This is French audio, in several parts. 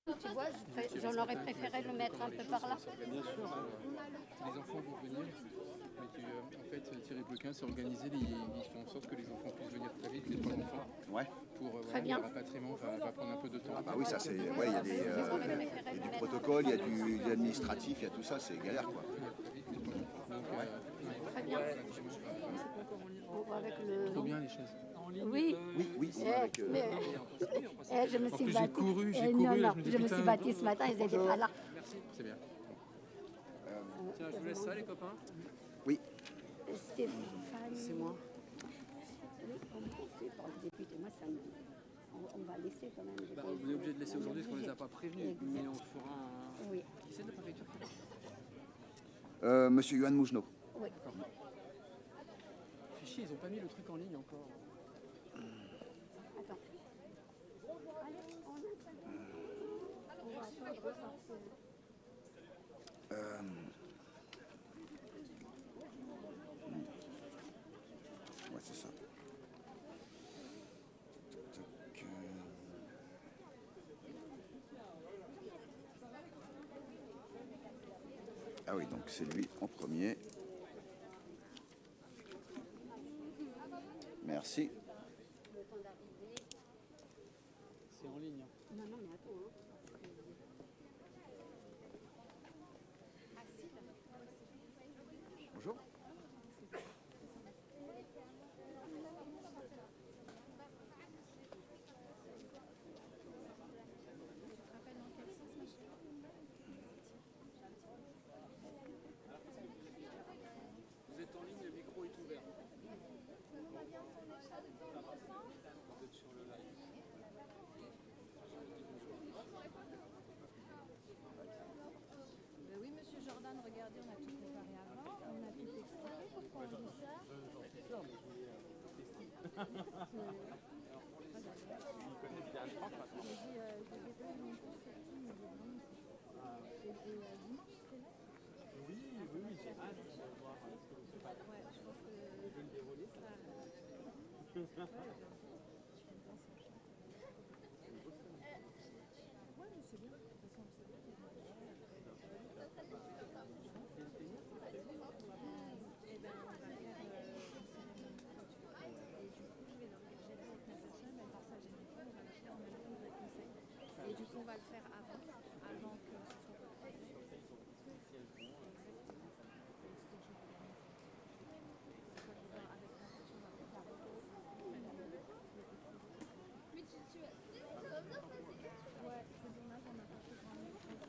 Tu vois, j'en aurais préféré le mettre un peu par là. Bien sûr, les enfants vont venir. Mais en fait, Thierry Bloquin s'est organisé, ils font en sorte que les enfants puissent venir très vite, les 3 enfants. Ouais. Pour Très bien. le rapatriement va prendre un peu de temps. Ah bah oui, ça c'est. Ouais, il y a du protocole, il y a de l'administratif, il y a tout ça, c'est galère quoi. Très bien. Avec le... Trop bien les chaises. Oui. Oui, avec. Je me suis j'ai battue. couru, Non, là, je me suis battue ce matin, ils étaient pas là. Merci, c'est bien. Tiens, je vous laisse ça les copains. Oui. Stéphane. C'est moi. On va laisser quand même. Bah, on est obligé de laisser aujourd'hui parce qu'on les a pas prévenus. Mais on fera un... Oui. Qui c'est de la préfecture? Monsieur Yohan Mougenot. Oui. Fichier, ils ont pas mis le truc en ligne encore. Attends. Allez, on va attendre. Ouais, c'est ça. Ah oui, donc c'est lui en premier. Merci. C'est en ligne. Non, mais attends. Bonjour. Vous êtes en ligne, le micro est ouvert. Vous êtes sur le live. Oui, monsieur Jordan, regardez, on a tout préparé avant, on a tout expliqué, pourquoi on dit ça? J'en suis sûr, mais je voulais tester. Oui, j'ai hâte de voir ce que vous faites. Ouais, je pense que... Je vais le dérouler, ça. Ouais, mais c'est bien, de toute façon, on sait bien. Eh ben, on va faire une cérémonie de clôture. Et du coup, je vais l'organiser avec Natacha, mais par ça, j'ai dit on va le faire en même temps avec le conseil. Et du coup, on va le faire avant que ce soit proposé. Ouais, c'est dommage, on n'a pas fait grand chose.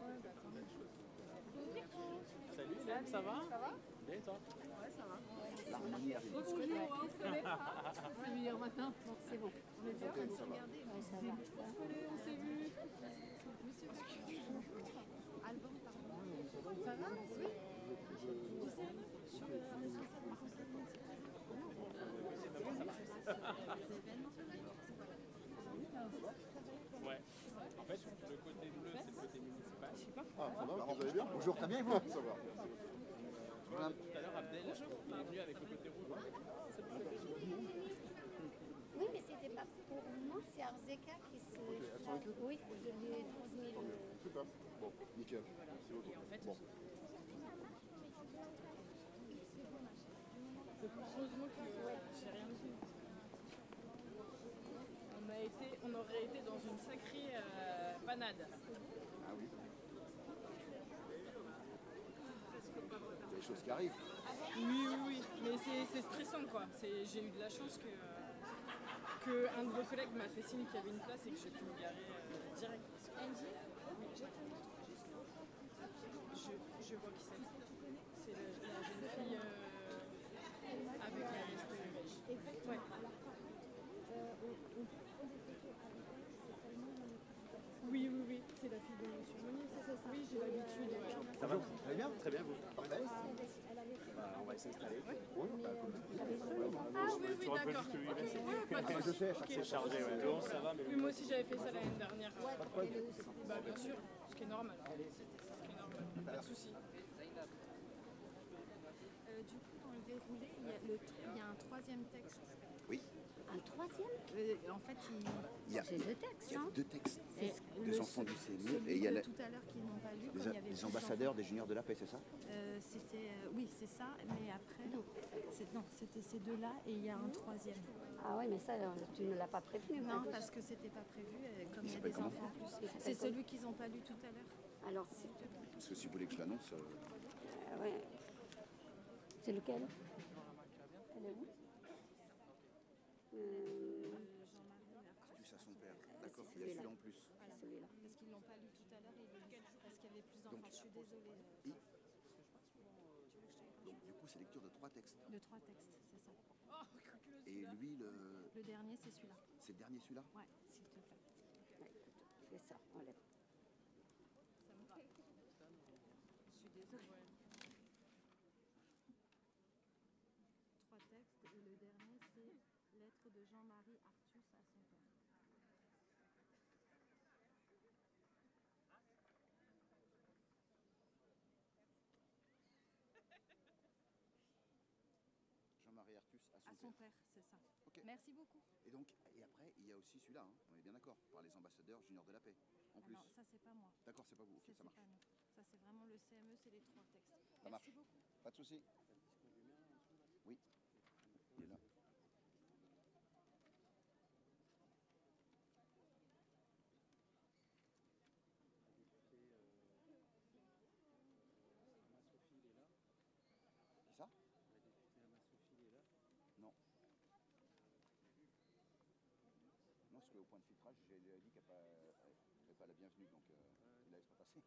Ouais, bah tant mieux. Salut, Hélène, ça va? Ça va? Bien, et toi? Ouais, ça va. L'harmonie arrive. On se connaît, hein, on se connaît pas. C'est hier matin. Bon, c'est bon. On était en train de se regarder. Ouais, ça va. On se connaît, on s'est vu. Monsieur Alban, pardon. Ça va? Oui. Du CNE? Je suis responsable du conseil municipal. Ouais. En fait, le côté bleu, c'est le côté municipal. Ah, ça va, vous allez bien? Bonjour, très bien et vous? Ça va. Tout à l'heure, Abdel, il est venu avec le côté rouge. Oui, mais c'était pas pour moi, c'est Arzeka qui se... Oui, je lui ai transmis le... Super. Bon, nickel. Merci beaucoup. Bon. Heureusement que j'ai rien dit. On aurait été dans une sacrée panade. Ah oui. Il y a des choses qui arrivent. Oui. Mais c'est stressant quoi. J'ai eu de la chance que un de vos collègues m'a fait signe qu'il y avait une place et que j'ai pu me garer direct. Je vois qui c'est. C'est la jeune fille avec la veste beige. Ouais. Oui, c'est la fille de Monsieur Monnier, c'est ça? Oui, j'ai l'habitude. Ça va? Vous allez bien? Très bien, vous? Parfait. On va s'installer. Oui, bah, comme Ah oui, d'accord. je sais, C'est chargé, ouais. Bon, ça va, mais... Oui, moi aussi j'avais fait ça l'année dernière. Bah bien sûr, ce qui est normal. Pas de soucis. Du coup, dans le déroulé, il y a un troisième texte. Oui, Un troisième? En fait, il y a, J'ai deux textes, il y a hein. deux textes. le- Des enfants du CME celui et il y a de la- tout à l'heure qui n'ont pas lu. Comme il y avait les plus ambassadeurs des juniors de la paix, c'est ça? C'était, oui, c'est ça, mais après, non, c'était ces deux-là et il y a un troisième. Ah ouais, mais ça, tu ne l'as pas prévenu. Non, quoi. parce que c'était pas prévu, comme il y a s'appelle des comment enfants en plus. s'appelle C'est comment celui qu'ils n'ont pas lu tout à l'heure. Alors, Parce que si vous voulez que je l'annonce, ouais. C'est lequel? Elle est où? Artus à son père. D'accord, c'est il y a celui-là. celui en plus. C'est celui-là. Parce qu'ils l'ont pas lu tout à l'heure et parce qu'il y avait plus d'enfants. Je suis désolée. Donc du coup, c'est lecture de 3 textes. De 3 textes, c'est ça. Et lui, Le dernier, c'est celui-là. c'est le dernier celui-là? Ouais, s'il te plaît. Ouais, écoute, fais ça, enlève. Je suis désolée. 3 textes et le dernier, c'est lettre de Jean-Marie Artus à son père. Jean-Marie Artus à son À père. son père, c'est ça. Ok. Merci beaucoup. Et donc, et après, il y a aussi celui-là, hein, on est bien d'accord, par les ambassadeurs juniors de la paix. En plus. Non, ça, c'est pas moi. D'accord, c'est pas vous, ok, Ça, ça marche. c'est pas nous. Ça, c'est vraiment le CME, c'est les 3 textes. Ça marche. Merci beaucoup. Pas de souci. Oui. Il est là. Qui ça? Non. Non, parce qu'au point de filtrage, j'ai dit qu'elle n'est pas la bienvenue, donc il la laisse pas passer.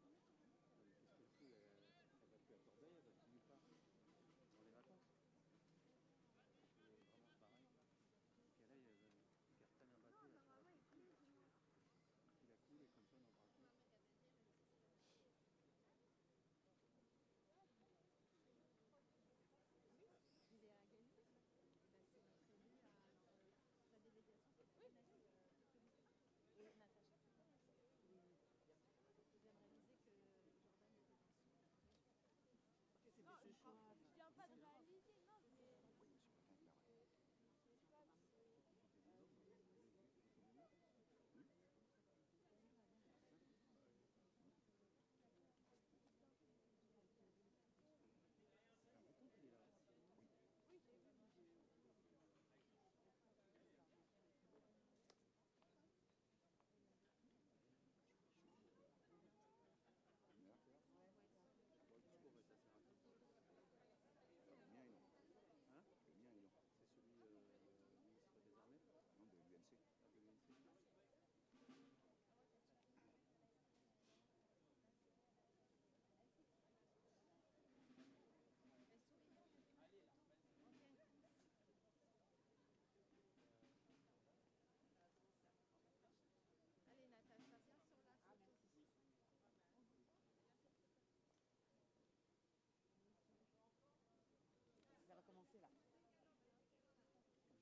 Ça va commencer là. C'est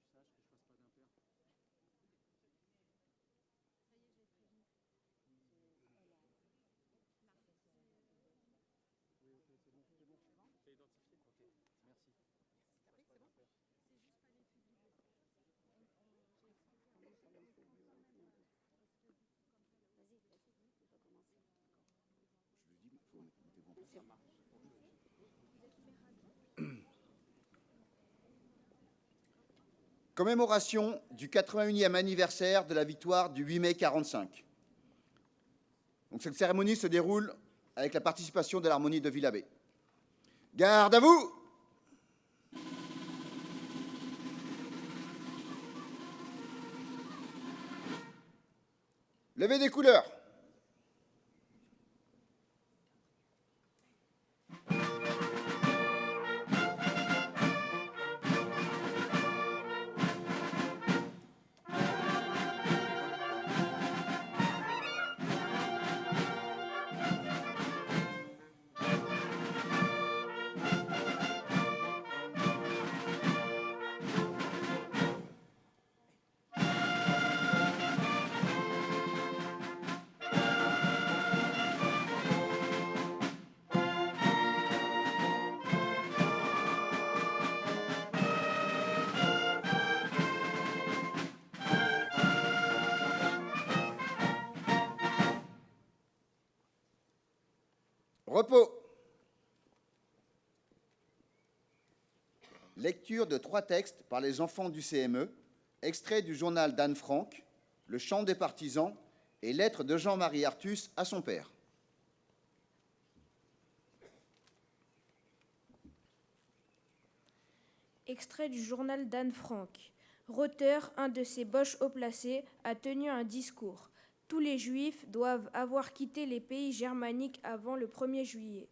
identifié. Ok, merci. Vas-y, on peut commencer. Je lui dis, il faut mettez-vous en place. Sûr. Commémoration du 81e anniversaire de la victoire du 8 mai 1945. Donc cette cérémonie se déroule avec la participation de l'harmonie de Villabé. Garde à vous! Levée des couleurs. Repos. Lecture de 3 textes par les enfants du CME, extraits du journal d'Anne Frank, Le chant des partisans et lettre de Jean-Marie Artus à son père. Extrait du journal d'Anne Frank. Rother, un de ces boches haut placés, a tenu un discours. Tous les Juifs doivent avoir quitté les pays germaniques avant le 1er juillet.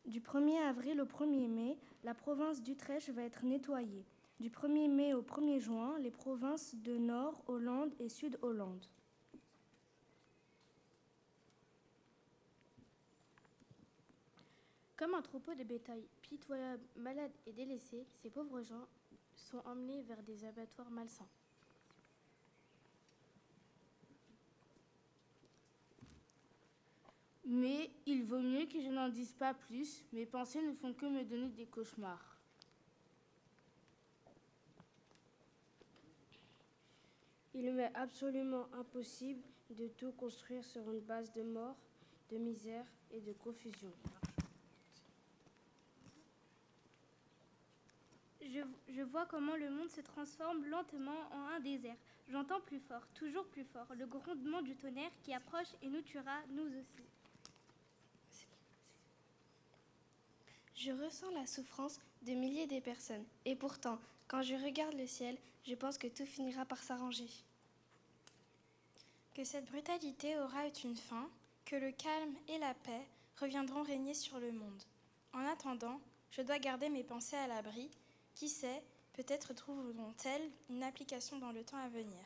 Du 1er avril au 1er mai, la province d'Utrecht va être nettoyée. Du 1er mai au 1er juin, les provinces de Nord-Hollande et Sud-Hollande. Comme un troupeau de bétail pitoyable, malade et délaissé, ces pauvres gens sont emmenés vers des abattoirs malsains. Mais il vaut mieux que je n'en dise pas plus. Mes pensées ne font que me donner des cauchemars. Il m'est absolument impossible de tout construire sur une base de mort, de misère et de confusion. Je vois comment le monde se transforme lentement en un désert. J'entends plus fort, toujours plus fort, le grondement du tonnerre qui approche et nous tuera, nous aussi. Je ressens la souffrance de milliers de personnes. Et pourtant, quand je regarde le ciel, je pense que tout finira par s'arranger. Que cette brutalité aura une fin, que le calme et la paix reviendront régner sur le monde. En attendant, je dois garder mes pensées à l'abri. Qui sait, peut-être trouveront-elles une application dans le temps à venir.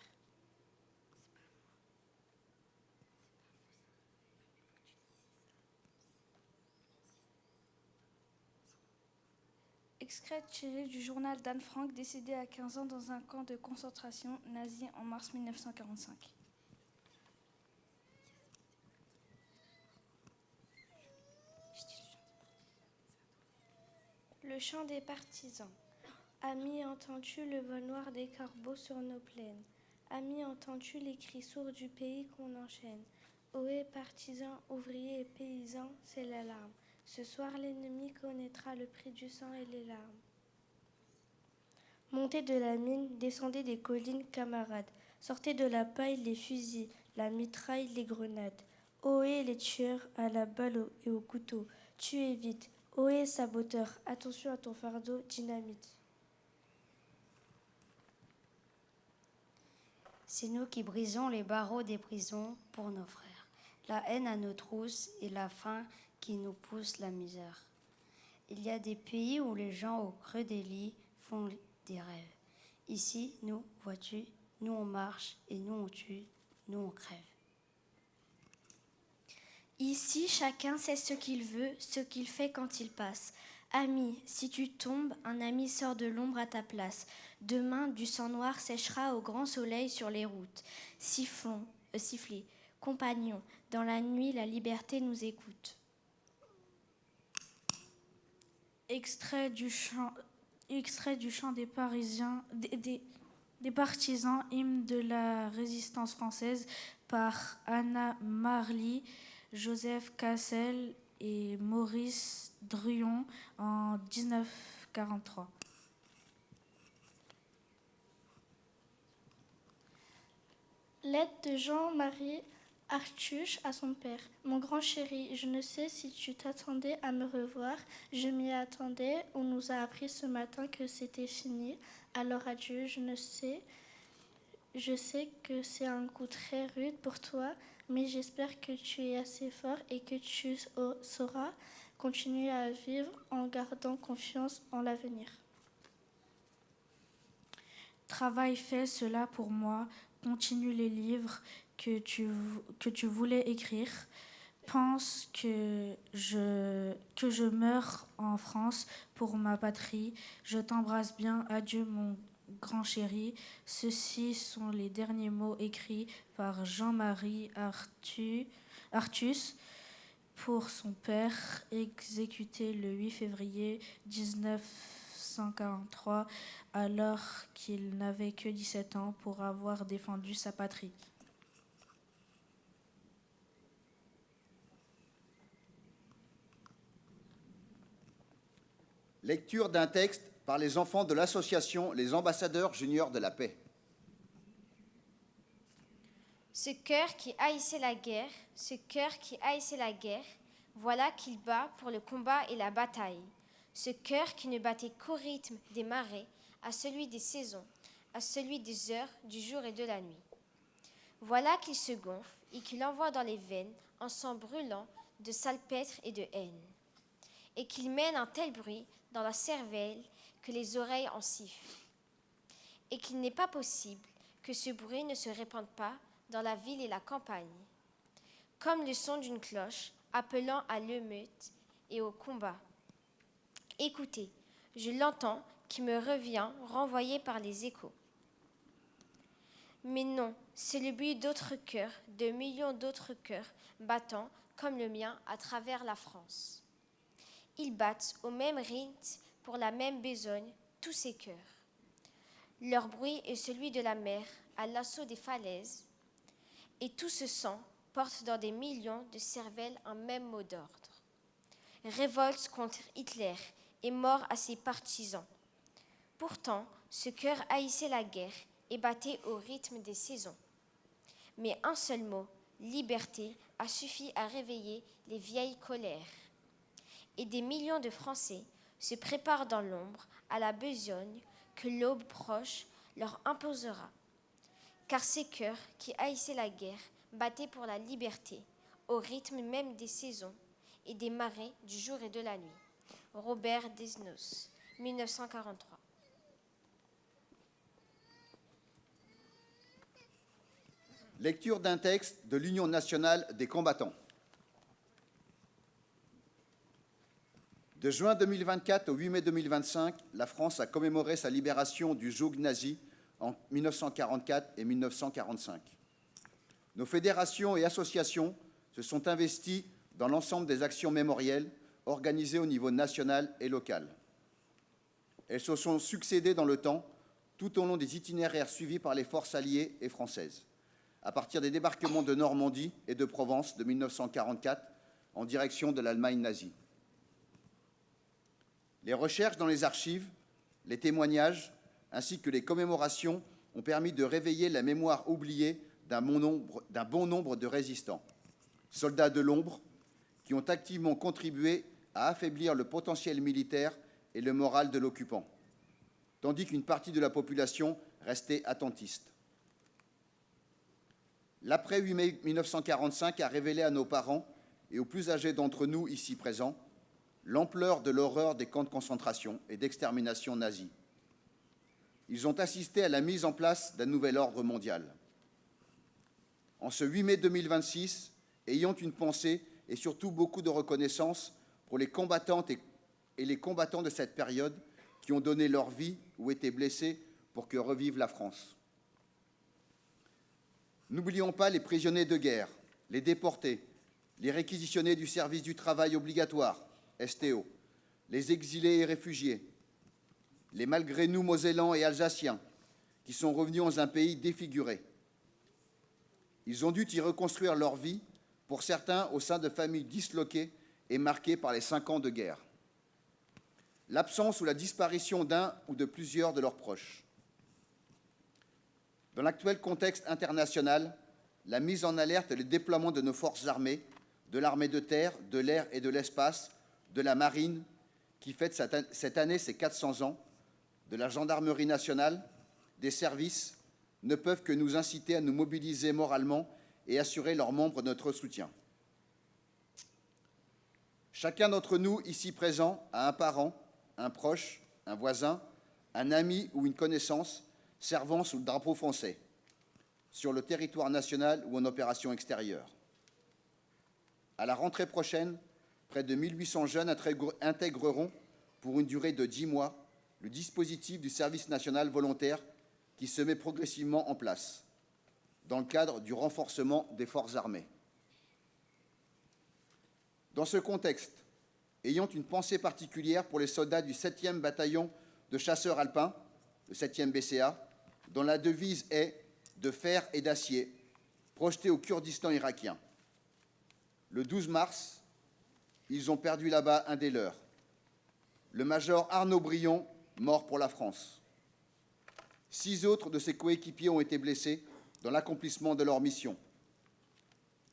Extrait tiré du journal d'Anne Frank, décédée à 15 ans dans un camp de concentration nazi en mars 1945. Le chant des partisans. Ami, entends-tu le vol noir des corbeaux sur nos plaines? Ami, entends-tu les cris sourds du pays qu'on enchaîne? Ohé, partisans, ouvriers et paysans, c'est l'alarme. Ce soir, l'ennemi connaîtra le prix du sang et les larmes. Montez de la mine, descendez des collines, camarades. Sortez de la paille les fusils, la mitraille, les grenades. Ohé, les tueurs, à la balle et au couteau. Tuez vite. Ohé, saboteur, attention à ton fardeau, dynamite. C'est nous qui brisons les barreaux des prisons pour nos frères. La haine à nos trousses et la faim qui nous pousse la misère. Il y a des pays où les gens au creux des lits font des rêves. Ici, nous, vois-tu, nous on marche et nous on tue, nous on crève. Ici, chacun sait ce qu'il veut, ce qu'il fait quand il passe. Ami, si tu tombes, un ami sort de l'ombre à ta place. Demain, du sang noir séchera au grand soleil sur les routes. Sifflez, compagnons, dans la nuit, la liberté nous écoute. Extrait du chant des Parisiens, des partisans, hymne de la résistance française par Anna Marly, Joseph Cassel et Maurice Druon en 1943. Lettre de Jean-Marie Artus à son père. Mon grand chéri, je ne sais si tu t'attendais à me revoir. Je m'y attendais. On nous a appris ce matin que c'était fini. Alors adieu, je sais que c'est un coup très rude pour toi, mais j'espère que tu es assez fort et que tu sauras continuer à vivre en gardant confiance en l'avenir. Travail fait cela pour moi. Continue les livres que tu voulais écrire. Pense que je meurs en France pour ma patrie. Je t'embrasse bien. Adieu mon grand chéri. Ceux-ci sont les derniers mots écrits par Jean-Marie Artus pour son père, exécuté le 8 février 1945 1943, alors qu'il n'avait que 17 ans, pour avoir défendu sa patrie. Lecture d'un texte par les enfants de l'association Les Ambassadeurs Juniors de la Paix. Ce cœur qui haïssait la guerre, ce cœur qui haïssait la guerre, voilà qu'il bat pour le combat et la bataille. Ce cœur qui ne battait qu'au rythme des marées, à celui des saisons, à celui des heures, du jour et de la nuit. Voilà qu'il se gonfle et qu'il envoie dans les veines un sang brûlant de salpêtre et de haine. Et qu'il mène un tel bruit dans la cervelle que les oreilles en sifflent. Et qu'il n'est pas possible que ce bruit ne se répande pas dans la ville et la campagne, comme le son d'une cloche appelant à l'émeute et au combat. Écoutez, je l'entends qui me revient renvoyé par les échos. Mais non, c'est le bruit d'autres cœurs, de millions d'autres cœurs battant comme le mien à travers la France. Ils battent au même rythme pour la même besogne, tous ces cœurs. Leur bruit est celui de la mer à l'assaut des falaises, et tout ce sang porte dans des millions de cervelles un même mot d'ordre. Révolte contre Hitler et mort à ses partisans. Pourtant, ce cœur haïssait la guerre et battait au rythme des saisons. Mais un seul mot, liberté, a suffi à réveiller les vieilles colères. Et des millions de Français se préparent dans l'ombre à la besogne que l'aube proche leur imposera. Car ces cœurs qui haïssaient la guerre battaient pour la liberté, au rythme même des saisons et des marées du jour et de la nuit. Robert Desnos, 1943. Lecture d'un texte de l'Union nationale des combattants. De juin 2024 au 8 mai 2025, la France a commémoré sa libération du joug nazi en 1944 et 1945. Nos fédérations et associations se sont investies dans l'ensemble des actions mémorielles organisées au niveau national et local. Elles se sont succédées dans le temps, tout au long des itinéraires suivis par les forces alliées et françaises, à partir des débarquements de Normandie et de Provence de 1944 en direction de l'Allemagne nazie. Les recherches dans les archives, les témoignages, ainsi que les commémorations ont permis de réveiller la mémoire oubliée d'un bon nombre de résistants, soldats de l'ombre, qui ont activement contribué à affaiblir le potentiel militaire et le moral de l'occupant, tandis qu'une partie de la population restait attentiste. L'après 8 mai 1945 a révélé à nos parents et aux plus âgés d'entre nous ici présents l'ampleur de l'horreur des camps de concentration et d'extermination nazis. Ils ont assisté à la mise en place d'un nouvel ordre mondial. En ce 8 mai 2026, ayons une pensée et surtout beaucoup de reconnaissance pour les combattantes et les combattants de cette période qui ont donné leur vie ou été blessés pour que revive la France. N'oublions pas les prisonniers de guerre, les déportés, les réquisitionnés du service du travail obligatoire, STO, les exilés et réfugiés, les malgré nous mosellans et alsaciens qui sont revenus dans un pays défiguré. Ils ont dû y reconstruire leur vie, pour certains au sein de familles disloquées et marquées par les 5 ans de guerre. L'absence ou la disparition d'un ou de plusieurs de leurs proches. Dans l'actuel contexte international, la mise en alerte et le déploiement de nos forces armées, de l'armée de terre, de l'air et de l'espace, de la marine, qui fête cette année ses 400 ans, de la gendarmerie nationale, des services, ne peuvent que nous inciter à nous mobiliser moralement et assurer leurs membres notre soutien. Chacun d'entre nous, ici présent, a un parent, un proche, un voisin, un ami ou une connaissance servant sous le drapeau français, sur le territoire national ou en opération extérieure. À la rentrée prochaine, près de 1800 jeunes intégreront, pour une durée de 10 mois, le dispositif du service national volontaire qui se met progressivement en place, dans le cadre du renforcement des forces armées. Dans ce contexte, ayant une pensée particulière pour les soldats du 7e bataillon de chasseurs alpins, le 7e BCA, dont la devise est « de fer et d'acier », projeté au Kurdistan irakien. Le 12 mars, ils ont perdu là-bas un des leurs, le major Arnaud Brion, mort pour la France. 6 autres de ses coéquipiers ont été blessés dans l'accomplissement de leur mission.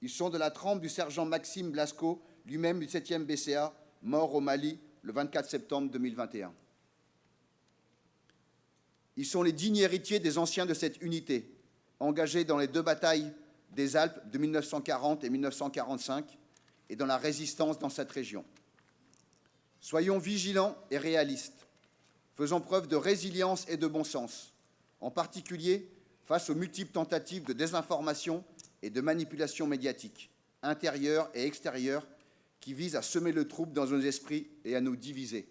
Ils sont de la trempe du sergent Maxime Blasco, lui-même du 7e BCA, mort au Mali le 24 septembre 2021. Ils sont les dignes héritiers des anciens de cette unité, engagés dans les 2 batailles des Alpes de 1940 et 1945 et dans la résistance dans cette région. Soyons vigilants et réalistes, faisons preuve de résilience et de bon sens, en particulier face aux multiples tentatives de désinformation et de manipulation médiatique, intérieure et extérieure, qui visent à semer le trouble dans nos esprits et à nous diviser.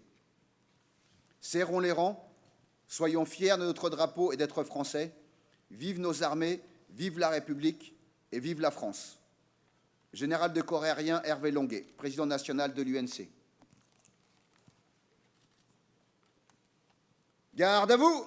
Serrons les rangs, soyons fiers de notre drapeau et d'être français. Vive nos armées, vive la République et vive la France. Général de corps aérien Hervé Longuet, président national de l'UNC. Garde à vous!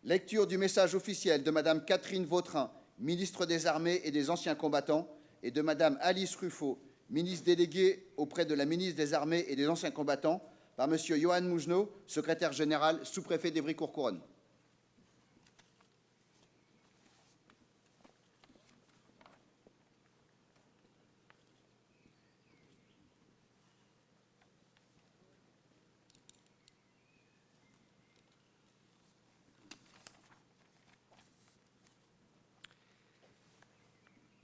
Lecture du message officiel de Madame Catherine Vautrin, ministre des Armées et des Anciens Combattants, et de Madame Alice Ruffo, ministre déléguée auprès de la ministre des Armées et des Anciens Combattants, par Monsieur Johan Mougenot, secrétaire général, sous-préfet d'Évry-Courcouronnes.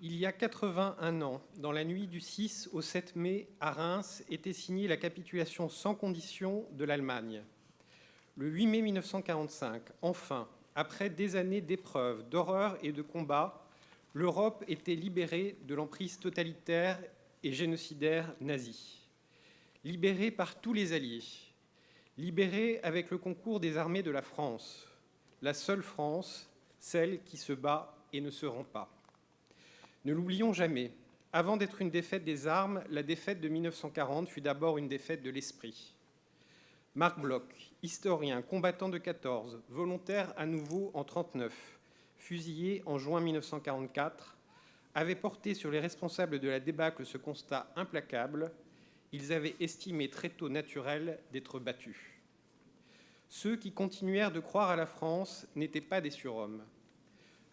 Il y a 81 ans, dans la nuit du 6 au 7 mai, à Reims, était signée la capitulation sans condition de l'Allemagne. Le 8 mai 1945, enfin, après des années d'épreuves, d'horreurs et de combats, l'Europe était libérée de l'emprise totalitaire et génocidaire nazie. Libérée par tous les alliés. Libérée avec le concours des armées de la France. La seule France, celle qui se bat et ne se rend pas. Ne l'oublions jamais, avant d'être une défaite des armes, la défaite de 1940 fut d'abord une défaite de l'esprit. Marc Bloch, historien, combattant de 14, volontaire à nouveau en 1939, fusillé en juin 1944, avait porté sur les responsables de la débâcle ce constat implacable: ils avaient estimé très tôt naturel d'être battus. Ceux qui continuèrent de croire à la France n'étaient pas des surhommes.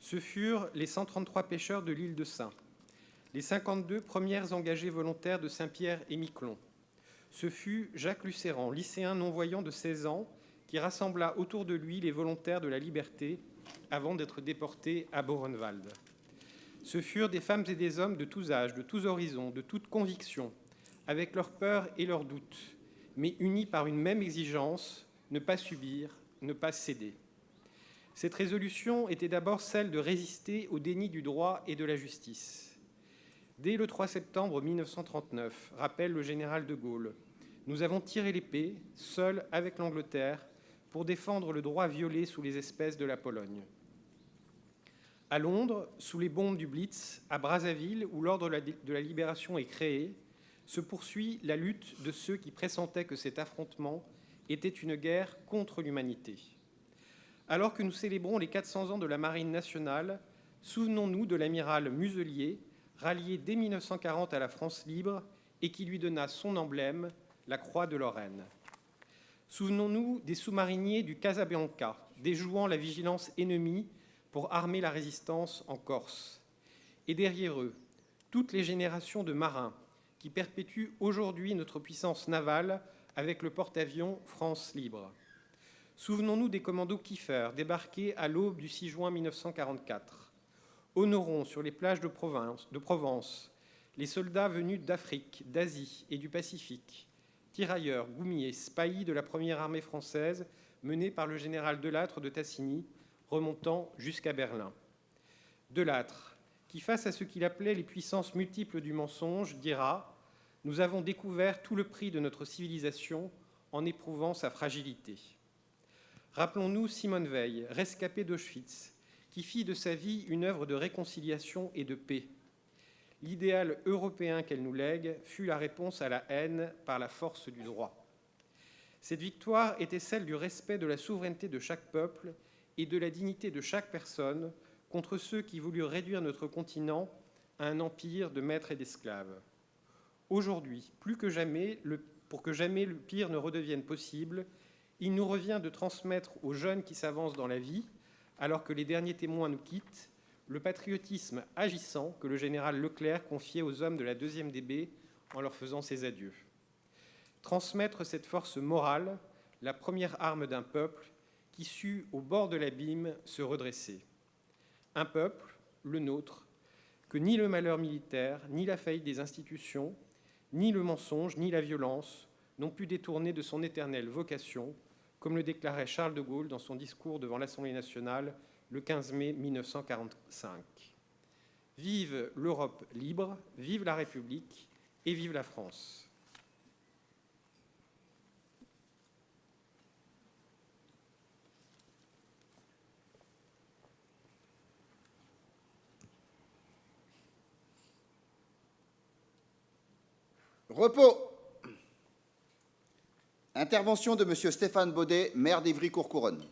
Ce furent les 133 pêcheurs de l'île de Sein, les 52 premières engagées volontaires de Saint-Pierre et Miquelon. Ce fut Jacques Lucéran, lycéen non-voyant de 16 ans, qui rassembla autour de lui les volontaires de la liberté avant d'être déportés à Borenwald. Ce furent des femmes et des hommes de tous âges, de tous horizons, de toutes convictions, avec leurs peurs et leurs doutes, mais unis par une même exigence: ne pas subir, ne pas céder. Cette résolution était d'abord celle de résister au déni du droit et de la justice. Dès le 3 septembre 1939, rappelle le général de Gaulle, nous avons tiré l'épée, seuls avec l'Angleterre, pour défendre le droit violé sous les espèces de la Pologne. À Londres, sous les bombes du Blitz, à Brazzaville, où l'ordre de la libération est créé, se poursuit la lutte de ceux qui pressentaient que cet affrontement était une guerre contre l'humanité. Alors que nous célébrons les 400 ans de la Marine nationale, souvenons-nous de l'amiral Muselier, rallié dès 1940 à la France libre et qui lui donna son emblème, la Croix de Lorraine. Souvenons-nous des sous-mariniers du Casabianca, déjouant la vigilance ennemie pour armer la résistance en Corse. Et derrière eux, toutes les générations de marins qui perpétuent aujourd'hui notre puissance navale avec le porte-avions France libre. Souvenons-nous des commandos Kiefer, débarqués à l'aube du 6 juin 1944. Honorons sur les plages de Provence les soldats venus d'Afrique, d'Asie et du Pacifique, tirailleurs, goumiers, spahis de la première armée française menée par le général Delattre de Tassigny, remontant jusqu'à Berlin. Delattre, qui face à ce qu'il appelait les puissances multiples du mensonge, dira « Nous avons découvert tout le prix de notre civilisation en éprouvant sa fragilité ». Rappelons-nous Simone Veil, rescapée d'Auschwitz, qui fit de sa vie une œuvre de réconciliation et de paix. l'idéal européen qu'elle nous lègue fut la réponse à la haine par la force du droit. Cette victoire était celle du respect de la souveraineté de chaque peuple et de la dignité de chaque personne contre ceux qui voulurent réduire notre continent à un empire de maîtres et d'esclaves. Aujourd'hui, plus que jamais, pour que jamais le pire ne redevienne possible, il nous revient de transmettre aux jeunes qui s'avancent dans la vie, alors que les derniers témoins nous quittent, le patriotisme agissant que le général Leclerc confiait aux hommes de la 2e DB en leur faisant ses adieux. Transmettre cette force morale, la première arme d'un peuple qui sut, au bord de l'abîme, se redresser. Un peuple, le nôtre, que ni le malheur militaire, ni la faillite des institutions, ni le mensonge, ni la violence n'ont pu détourner de son éternelle vocation, comme le déclarait Charles de Gaulle dans son discours devant l'Assemblée nationale le 15 mai 1945. Vive l'Europe libre, vive la République et vive la France. Repos. Intervention de M. Stéphane Baudet, maire d'Ivry-Courcouronnes.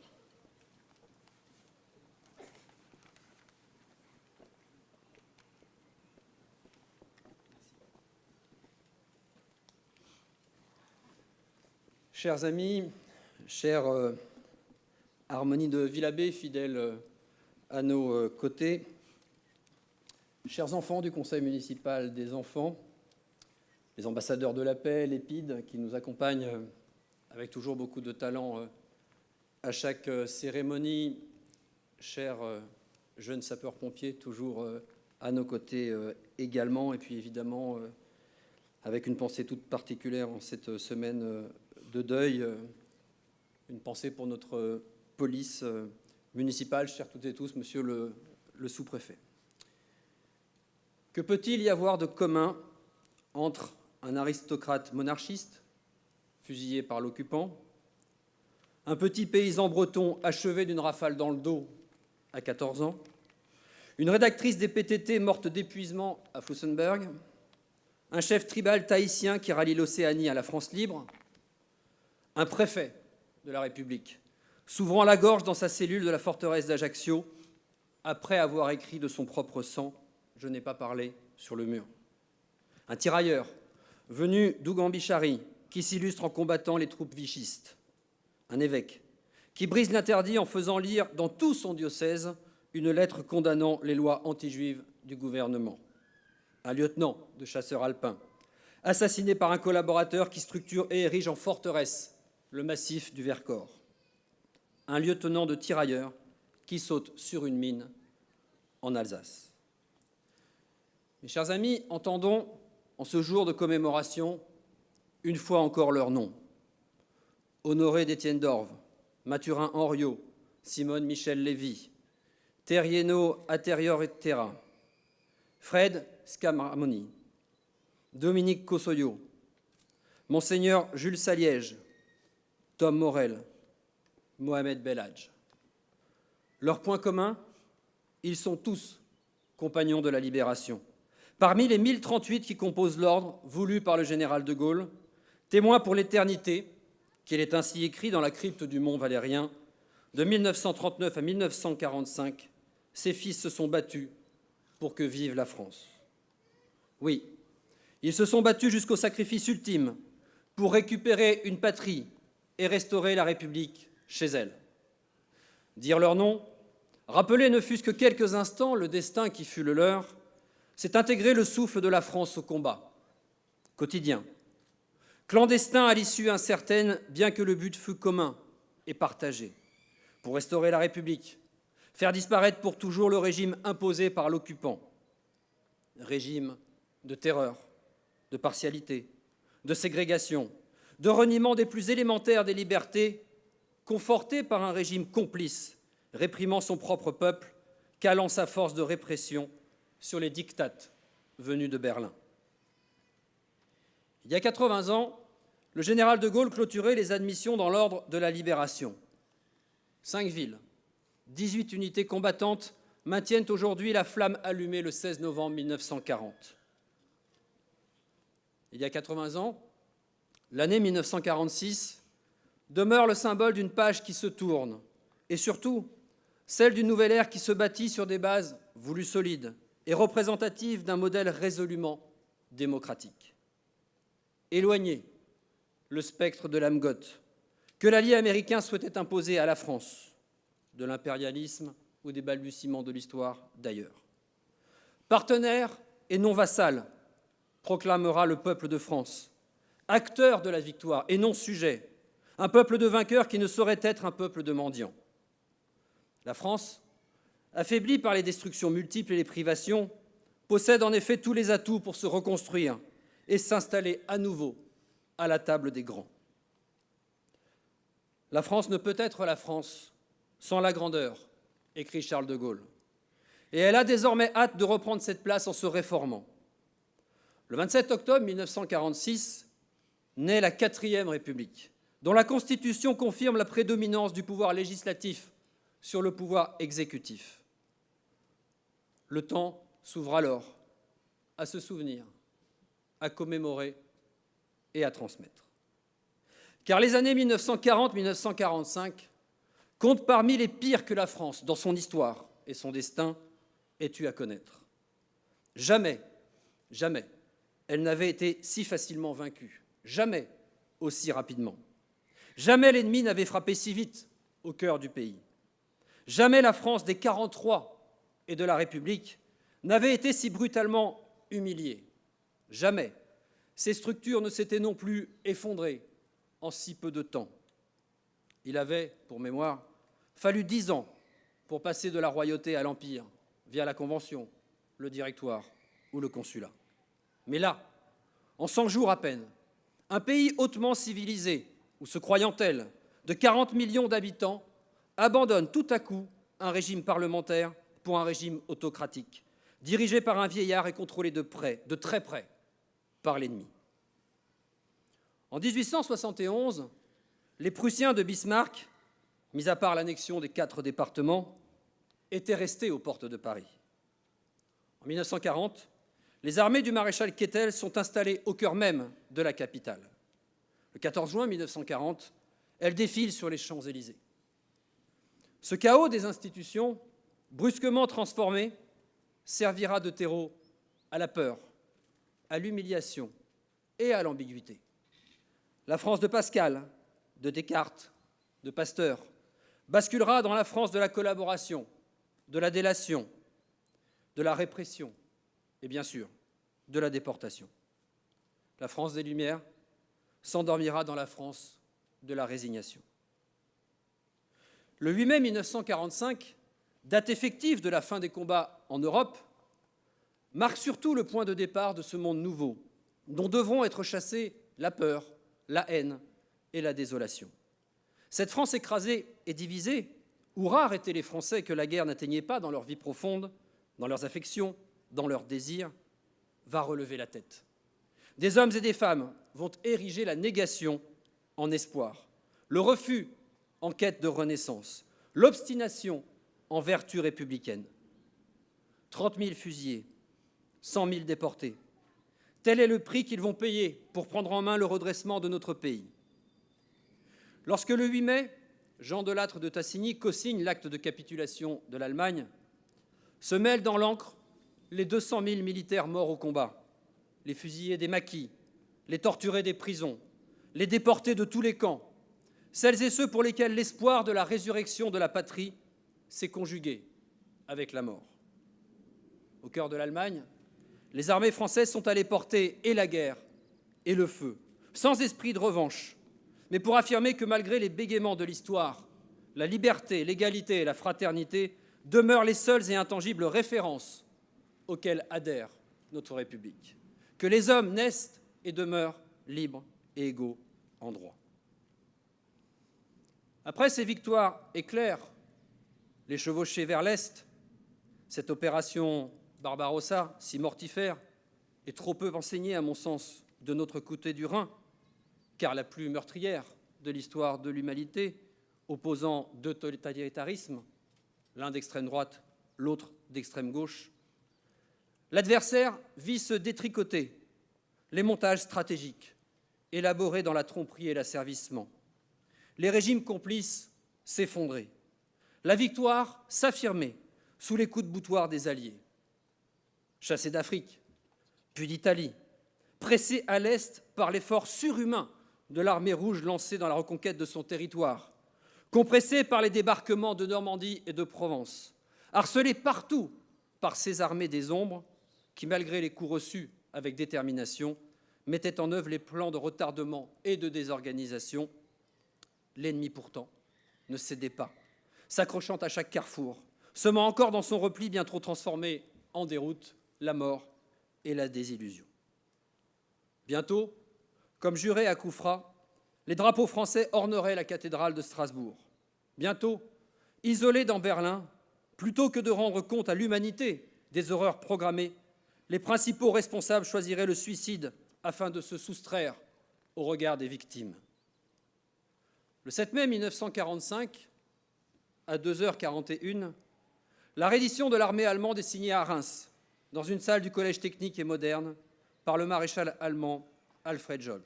Chers amis, chère Harmonie de Villabé, fidèle à nos côtés, chers enfants du Conseil municipal des enfants, les ambassadeurs de la paix, les PID, qui nous accompagnent avec toujours beaucoup de talent à chaque cérémonie, chers jeunes sapeurs-pompiers, toujours à nos côtés également, et puis évidemment, avec une pensée toute particulière en cette semaine de deuil, une pensée pour notre police municipale, chers toutes et tous, monsieur le sous-préfet. Que peut-il y avoir de commun entre un aristocrate monarchiste, fusillé par l'occupant, un petit paysan breton achevé d'une rafale dans le dos à 14 ans, une rédactrice des PTT morte d'épuisement à Flossenberg, un chef tribal tahitien qui rallie l'Océanie à la France libre, un préfet de la République, s'ouvrant la gorge dans sa cellule de la forteresse d'Ajaccio, après avoir écrit de son propre sang « Je n'ai pas parlé » sur le mur. Un tirailleur venu d'Ougambichari, qui s'illustre en combattant les troupes vichistes. Un évêque qui brise l'interdit en faisant lire dans tout son diocèse une lettre condamnant les lois anti-juives du gouvernement. Un lieutenant de chasseurs alpins, assassiné par un collaborateur qui structure et érige en forteresse le massif du Vercors. Un lieutenant de tirailleurs qui saute sur une mine en Alsace. Mes chers amis, entendons en ce jour de commémoration une fois encore leurs noms. Honoré d'Étienne d'Orve, Mathurin Henriot, Simone Michel Lévy, Terrieno Atérior et Terra, Fred Scamramoni, Dominique Cossoyo, Monseigneur Jules Saliège, Tom Morel, Mohamed Belhadj. Leur point commun, ils sont tous compagnons de la libération. Parmi les 1038 qui composent l'ordre voulu par le général de Gaulle, témoin pour l'éternité, qu'il est ainsi écrit dans la crypte du Mont Valérien, de 1939 à 1945, ses fils se sont battus pour que vive la France. Oui, ils se sont battus jusqu'au sacrifice ultime pour récupérer une patrie et restaurer la République chez elle. Dire leur nom, rappeler ne fût-ce que quelques instants le destin qui fut le leur, c'est intégrer le souffle de la France au combat, quotidien, clandestin à l'issue incertaine, bien que le but fût commun et partagé, pour restaurer la République, faire disparaître pour toujours le régime imposé par l'occupant, régime de terreur, de partialité, de ségrégation, de reniement des plus élémentaires des libertés, conforté par un régime complice, réprimant son propre peuple, calant sa force de répression sur les diktats venus de Berlin. Il y a 80 ans, le général de Gaulle clôturait les admissions dans l'ordre de la Libération. 5 villes, 18 unités combattantes maintiennent aujourd'hui la flamme allumée le 16 novembre 1940. il y a 80 ans, l'année 1946 demeure le symbole d'une page qui se tourne, et surtout celle d'une nouvelle ère qui se bâtit sur des bases voulues solides et représentatives d'un modèle résolument démocratique. Éloigné le spectre de l'âme-goth que l'allié américain souhaitait imposer à la France, de l'impérialisme ou des balbutiements de l'histoire d'ailleurs. Partenaire et non vassal, proclamera le peuple de France, acteur de la victoire et non sujet, un peuple de vainqueurs qui ne saurait être un peuple de mendiants. La France, affaiblie par les destructions multiples et les privations, possède en effet tous les atouts pour se reconstruire et s'installer à nouveau à la table des grands. La France ne peut être la France sans la grandeur, écrit Charles de Gaulle. Et elle a désormais hâte de reprendre cette place en se réformant. Le 27 octobre 1946 naît la 4e République, dont la Constitution confirme la prédominance du pouvoir législatif sur le pouvoir exécutif. Le temps s'ouvre alors à se souvenir, à commémorer et à transmettre. Car les années 1940-1945 comptent parmi les pires que la France, dans son histoire et son destin, ait eu à connaître. Jamais, jamais, elle n'avait été si facilement vaincue, jamais aussi rapidement. Jamais l'ennemi n'avait frappé si vite au cœur du pays. Jamais la France des 43 et de la République n'avait été si brutalement humiliée. Jamais ces structures ne s'étaient non plus effondrées en si peu de temps. Il avait, pour mémoire, fallu 10 ans pour passer de la royauté à l'Empire, via la Convention, le Directoire ou le Consulat. Mais là, en 100 jours à peine, un pays hautement civilisé, où se croyant tel, de 40 millions d'habitants, abandonne tout à coup un régime parlementaire pour un régime autocratique, dirigé par un vieillard et contrôlé de très près, par l'ennemi. En 1871, les Prussiens de Bismarck, mis à part l'annexion des 4 départements, étaient restés aux portes de Paris. En 1940, les armées du maréchal Keitel sont installées au cœur même de la capitale. Le 14 juin 1940, elles défilent sur les Champs-Élysées. Ce chaos des institutions, brusquement transformé, servira de terreau à la peur, à l'humiliation et à l'ambiguïté. La France de Pascal, de Descartes, de Pasteur, basculera dans la France de la collaboration, de la délation, de la répression et bien sûr de la déportation. La France des Lumières s'endormira dans la France de la résignation. Le 8 mai 1945, date effective de la fin des combats en Europe, marque surtout le point de départ de ce monde nouveau, dont devront être chassées la peur, la haine et la désolation. Cette France écrasée et divisée, où rares étaient les Français que la guerre n'atteignait pas dans leur vie profonde, dans leurs affections, dans leurs désirs, va relever la tête. Des hommes et des femmes vont ériger la négation en espoir, le refus en quête de renaissance, l'obstination en vertu républicaine. 30 000 fusillés, 100 000 déportés. Tel est le prix qu'ils vont payer pour prendre en main le redressement de notre pays. Lorsque le 8 mai, Jean Delattre de Tassigny co-signe l'acte de capitulation de l'Allemagne, se mêlent dans l'encre les 200 000 militaires morts au combat, les fusillés des maquis, les torturés des prisons, les déportés de tous les camps, celles et ceux pour lesquels l'espoir de la résurrection de la patrie s'est conjugué avec la mort. Au cœur de l'Allemagne, les armées françaises sont allées porter et la guerre et le feu, sans esprit de revanche, mais pour affirmer que malgré les bégaiements de l'histoire, la liberté, l'égalité et la fraternité demeurent les seules et intangibles références auxquelles adhère notre République, que les hommes naissent et demeurent libres et égaux en droit. Après ces victoires éclairs, les chevauchées vers l'Est, cette opération Barbarossa, si mortifère, et trop peu enseignée, à mon sens, de notre côté du Rhin, car la plus meurtrière de l'histoire de l'humanité, opposant deux totalitarismes, l'un d'extrême droite, l'autre d'extrême gauche. L'adversaire vit se détricoter, les montages stratégiques, élaborés dans la tromperie et l'asservissement. Les régimes complices s'effondraient. La victoire s'affirmait sous les coups de boutoir des Alliés. Chassés d'Afrique, puis d'Italie, pressés à l'Est par l'effort surhumain de l'armée rouge lancée dans la reconquête de son territoire, compressés par les débarquements de Normandie et de Provence, harcelés partout par ces armées des ombres qui, malgré les coups reçus avec détermination, mettaient en œuvre les plans de retardement et de désorganisation, l'ennemi pourtant ne cédait pas, s'accrochant à chaque carrefour, semant encore dans son repli bien trop transformé en déroute la mort et la désillusion. Bientôt, comme juré à Koufra, les drapeaux français orneraient la cathédrale de Strasbourg. Bientôt, isolés dans Berlin, plutôt que de rendre compte à l'humanité des horreurs programmées, les principaux responsables choisiraient le suicide afin de se soustraire au regard des victimes. Le 7 mai 1945, à 2h41, la reddition de l'armée allemande est signée à Reims, dans une salle du Collège technique et moderne, par le maréchal allemand Alfred Joll.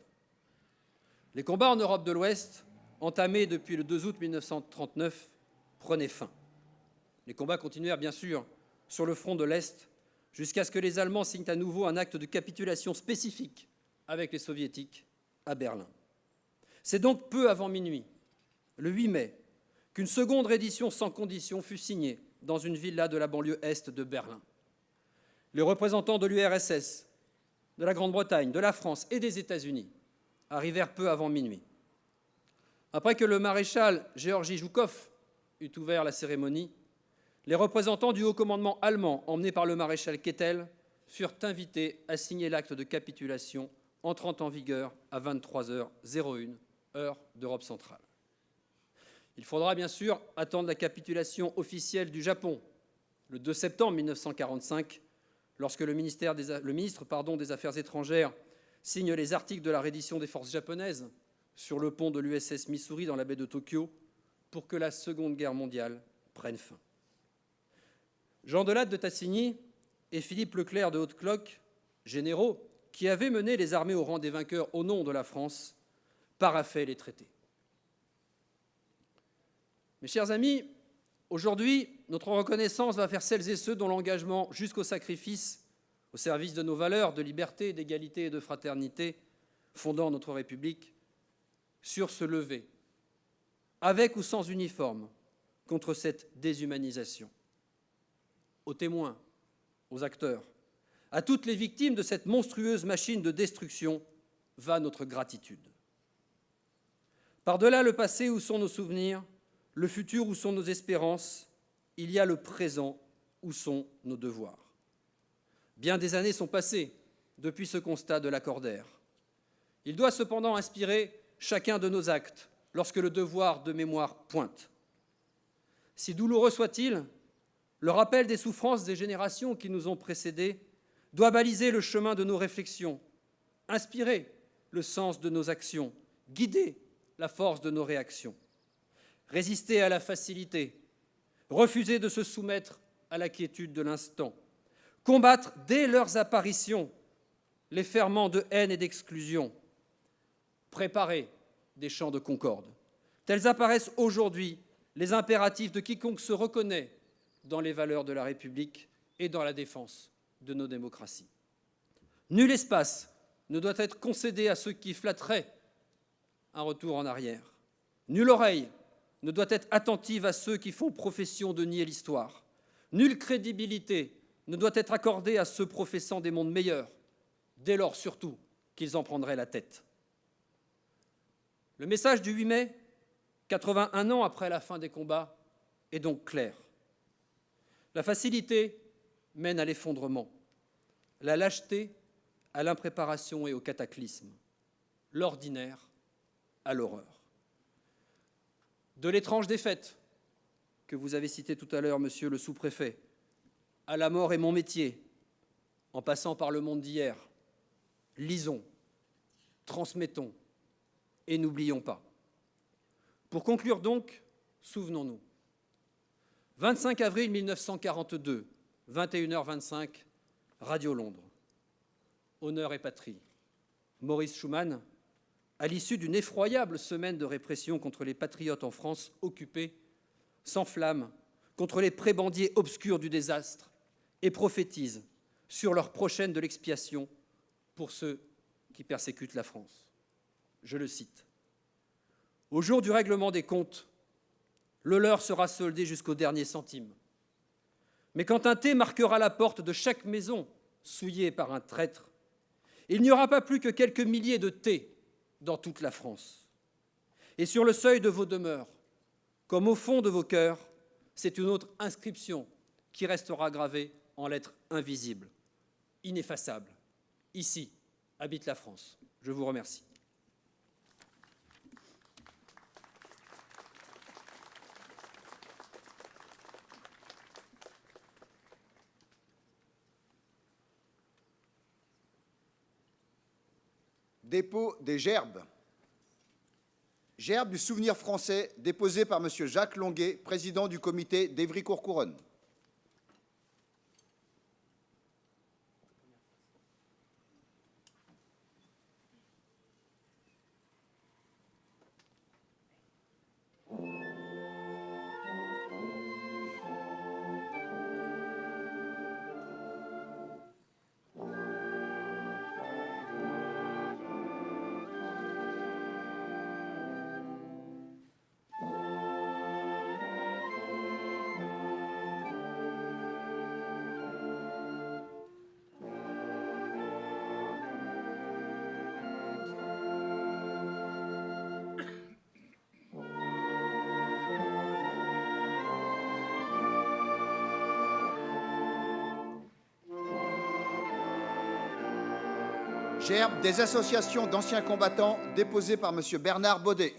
Les combats en Europe de l'Ouest, entamés depuis le 2 août 1939, prenaient fin. Les combats continuèrent bien sûr sur le front de l'Est, jusqu'à ce que les Allemands signent à nouveau un acte de capitulation spécifique avec les Soviétiques à Berlin. C'est donc peu avant minuit, le 8 mai, qu'une seconde reddition sans condition fut signée dans une villa de la banlieue est de Berlin. Les représentants de l'URSS, de la Grande-Bretagne, de la France et des États-Unis arrivèrent peu avant minuit. Après que le maréchal Georgi Zhukov eut ouvert la cérémonie, les représentants du haut commandement allemand, emmenés par le maréchal Keitel, furent invités à signer l'acte de capitulation entrant en vigueur à 23h01, heure d'Europe centrale. Il faudra bien sûr attendre la capitulation officielle du Japon, le 2 septembre 1945, lorsque le ministre des Affaires étrangères signe les articles de la reddition des forces japonaises sur le pont de l'USS Missouri dans la baie de Tokyo pour que la Seconde Guerre mondiale prenne fin. Jean Delatte de Tassigny et Philippe Leclerc de Haute-Cloque, généraux qui avaient mené les armées au rang des vainqueurs au nom de la France, paraphaient les traités. Mes chers amis, aujourd'hui, notre reconnaissance va faire celles et ceux dont l'engagement jusqu'au sacrifice au service de nos valeurs de liberté, d'égalité et de fraternité fondant notre République, sur se lever, avec ou sans uniforme, contre cette déshumanisation. Aux témoins, aux acteurs, à toutes les victimes de cette monstrueuse machine de destruction va notre gratitude. Par-delà le passé où sont nos souvenirs, le futur où sont nos espérances, il y a le présent où sont nos devoirs. Bien des années sont passées depuis ce constat de Lacordaire. Il doit cependant inspirer chacun de nos actes lorsque le devoir de mémoire pointe. Si douloureux soit-il, le rappel des souffrances des générations qui nous ont précédés doit baliser le chemin de nos réflexions, inspirer le sens de nos actions, guider la force de nos réactions. Résister à la facilité, refuser de se soumettre à la quiétude de l'instant, combattre dès leurs apparitions les ferments de haine et d'exclusion, préparer des chants de concorde. Tels apparaissent aujourd'hui les impératifs de quiconque se reconnaît dans les valeurs de la République et dans la défense de nos démocraties. Nul espace ne doit être concédé à ceux qui flatteraient un retour en arrière. Nulle oreille ne doit être attentive à ceux qui font profession de nier l'histoire. Nulle crédibilité ne doit être accordée à ceux professant des mondes meilleurs, dès lors surtout qu'ils en prendraient la tête. Le message du 8 mai, 81 ans après la fin des combats, est donc clair. La facilité mène à l'effondrement, la lâcheté à l'impréparation et au cataclysme, l'ordinaire à l'horreur. De l'étrange défaite que vous avez citée tout à l'heure, monsieur le sous-préfet, à la mort est mon métier, en passant par le monde d'hier, lisons, transmettons et n'oublions pas. Pour conclure donc, souvenons-nous. 25 avril 1942, 21h25, Radio Londres. Honneur et patrie. Maurice Schumann, à l'issue d'une effroyable semaine de répression contre les patriotes en France occupée, s'enflamme contre les prébendiers obscurs du désastre et prophétise sur l'heure prochaine de l'expiation pour ceux qui persécutent la France. Je le cite. « Au jour du règlement des comptes, le leur sera soldé jusqu'au dernier centime. Mais quand un thé marquera la porte de chaque maison souillée par un traître, il n'y aura pas plus que quelques milliers de thés dans toute la France. Et sur le seuil de vos demeures, comme au fond de vos cœurs, c'est une autre inscription qui restera gravée en lettres invisibles, ineffaçables. Ici habite la France. Je vous remercie. Dépôt des gerbes. Gerbe du souvenir français déposé par M. Jacques Longuet, président du comité d'Évry-Courcouronnes. Gerbe des associations d'anciens combattants déposées par M. Bernard Baudet.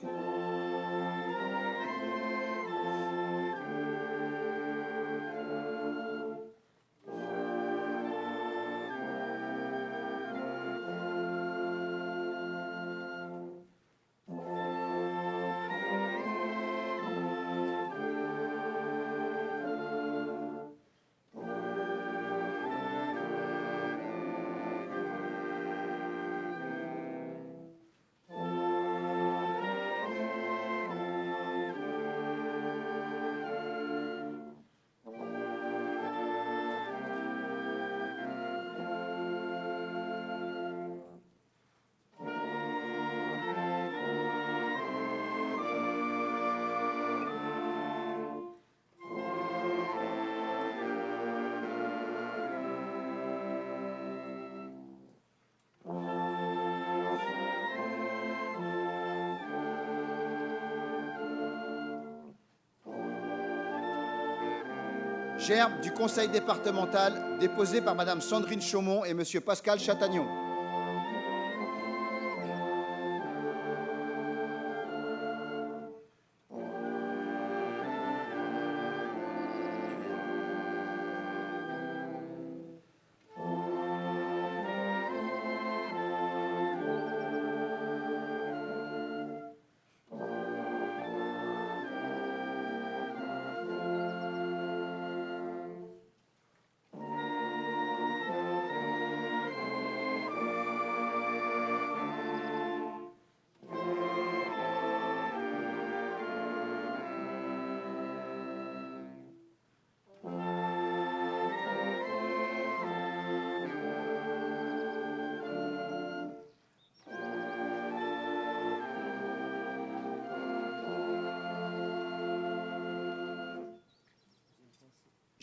Gerbe du conseil départemental déposé par Mme Sandrine Chaumont et M. Pascal Chatagnon.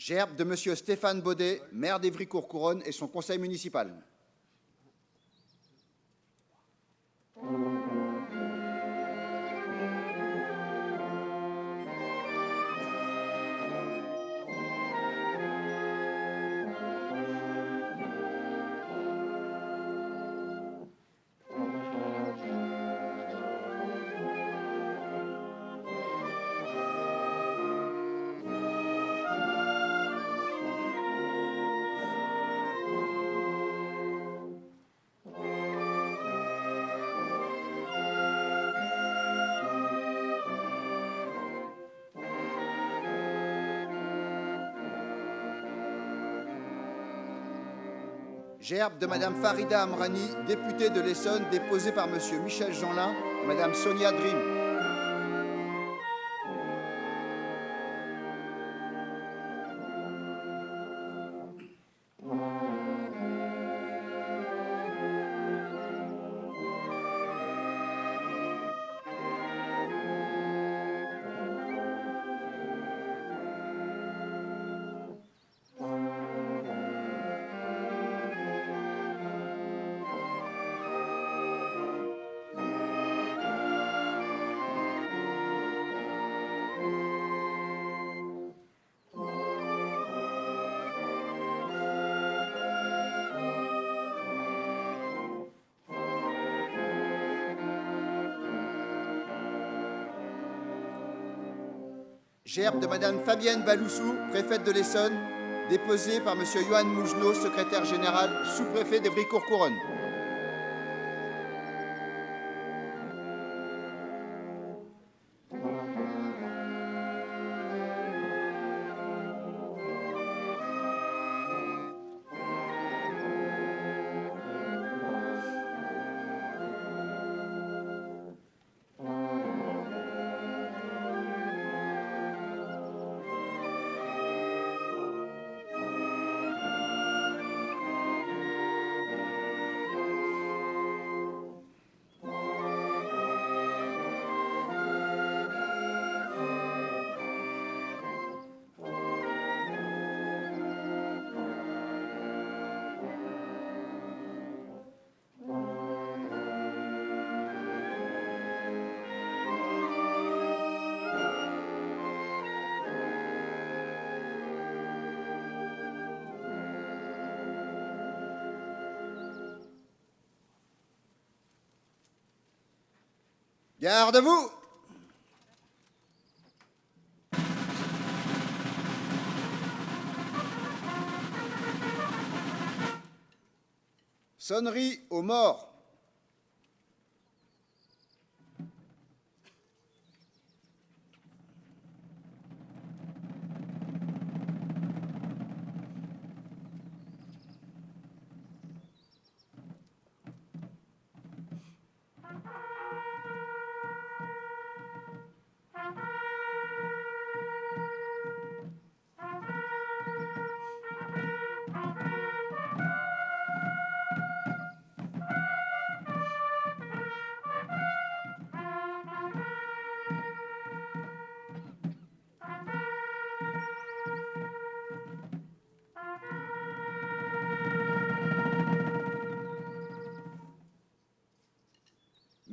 Gerbe de M. Stéphane Baudet, maire d'Évry-Courcouronnes et son conseil municipal. Gerbe de Madame Farida Amrani, députée de l'Essonne, déposée par Monsieur Michel Jeanlin et Madame Sonia Dream. Gerbe de Madame Fabienne Baloussou, préfète de l'Essonne, déposée par Monsieur Johan Mougenot, secrétaire général, sous-préfet d'Evry-Courcouronnes. Garde à vous! Sonnerie aux morts.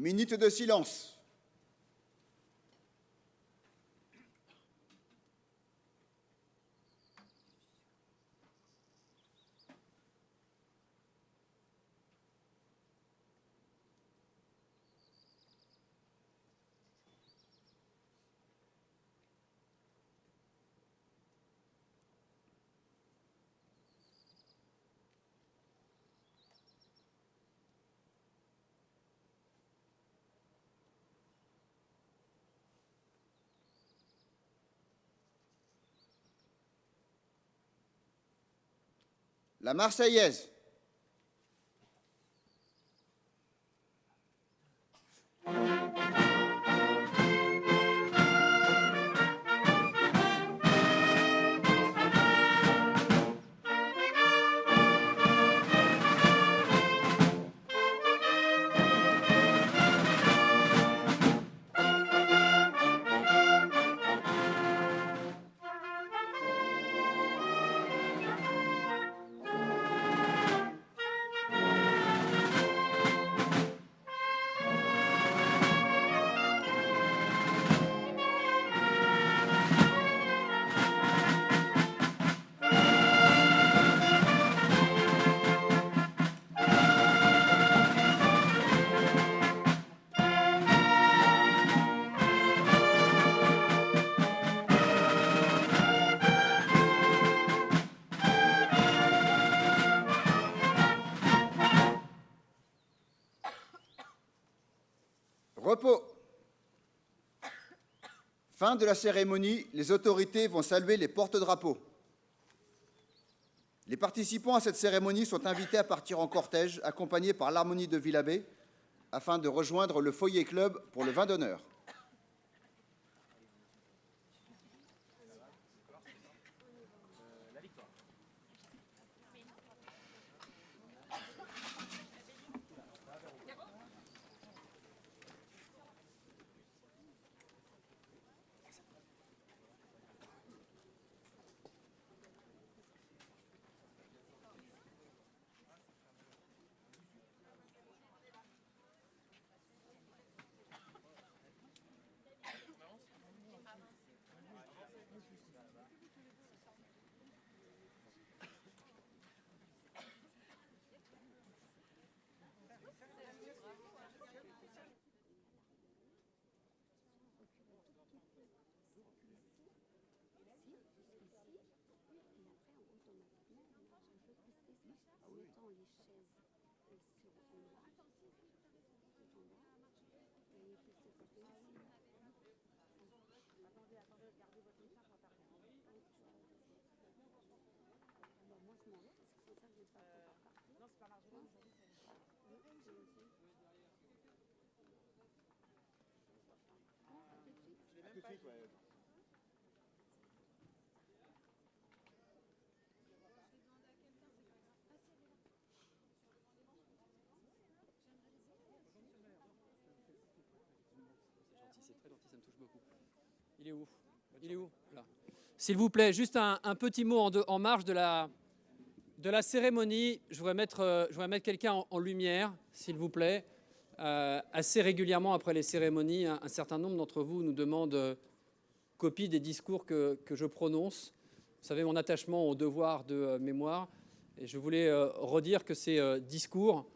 Minute de silence. La Marseillaise. Repos. Fin de la cérémonie, les autorités vont saluer les porte-drapeaux. Les participants à cette cérémonie sont invités à partir en cortège, accompagnés par l'harmonie de Villabé, afin de rejoindre le Foyer Club pour le vin d'honneur. C'est très gentil, ça me touche beaucoup. Il est où? Il est où? Là. S'il vous plaît, juste un petit mot en marge de la cérémonie. Je voudrais mettre quelqu'un en lumière, s'il vous plaît. Assez régulièrement après les cérémonies, un certain nombre d'entre vous nous demandent copie des discours que je prononce. Vous savez mon attachement au devoir de mémoire. Et je voulais redire que ces discours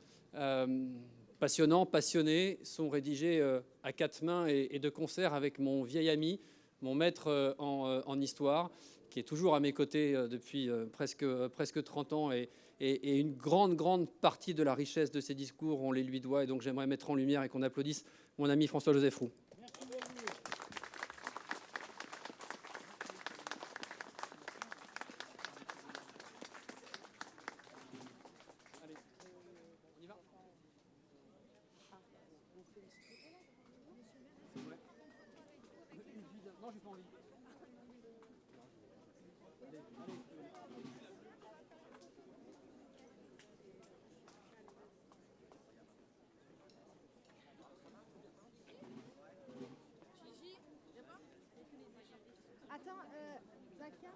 passionnants, passionnés, sont rédigés à quatre mains et de concert avec mon vieil ami, mon maître en histoire, qui est toujours à mes côtés depuis presque 30 ans. Et une grande partie de la richesse de ces discours, on les lui doit. Et donc j'aimerais mettre en lumière et qu'on applaudisse mon ami François-Joseph Roux. Attends, Zakia.